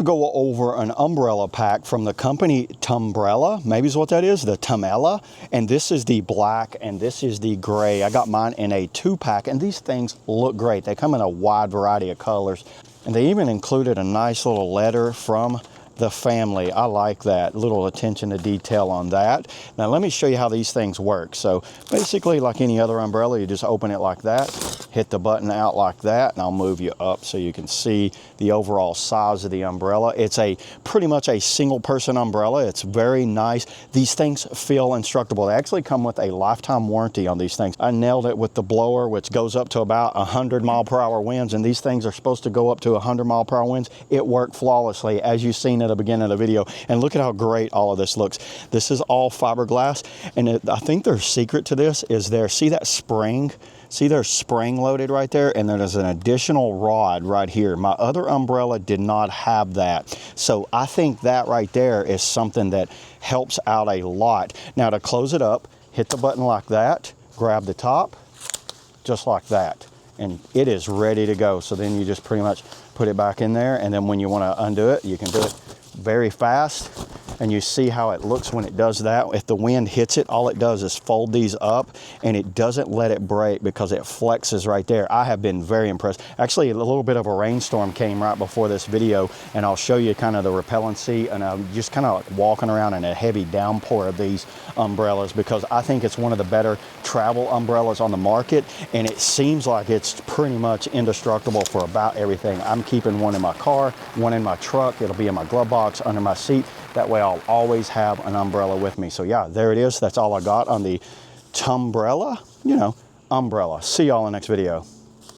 to go over an umbrella pack from the company Tumella, maybe is what that is, the Tumella. And this is the black and this is the gray. I got mine in a 2-pack, and these things look great. They come in a wide variety of colors. And they even included a nice little letter from the family. I like that little attention to detail on that. Now let me show you how these things work. So basically, like any other umbrella, you just open it like that, hit the button out like that, and I'll move you up so you can see the overall size of the umbrella. It's pretty much a single person umbrella. It's very nice. These things feel indestructible. They actually come with a lifetime warranty on these things. I nailed it with the blower, which goes up to about 100-mile-per-hour winds, and these things are supposed to go up to 100-mile-per-hour winds. It worked flawlessly, as you've seen at the beginning of the video. And look at how great all of this looks. This is all fiberglass, and I think their secret to this is see that spring? See, there's spring loaded right there, and then there's an additional rod right here. My other umbrella did not have that. So I think that right there is something that helps out a lot. Now to close it up, hit the button like that, grab the top, just like that, and it is ready to go. So then you just pretty much put it back in there, and then when you want to undo it, you can do it very fast. And you see how it looks when it does that. If the wind hits it, all it does is fold these up, and it doesn't let it break because it flexes right there. I have been very impressed. Actually, a little bit of a rainstorm came right before this video, and I'll show you kind of the repellency, and I'm just kind of like walking around in a heavy downpour of these umbrellas because I think it's one of the better travel umbrellas on the market, and it seems like it's pretty much indestructible for about everything. I'm keeping one in my car, one in my truck. It'll be in my glove box under my seat. That way I'll always have an umbrella with me. So yeah, there it is. That's all I got on the Tumella, umbrella. See y'all in the next video.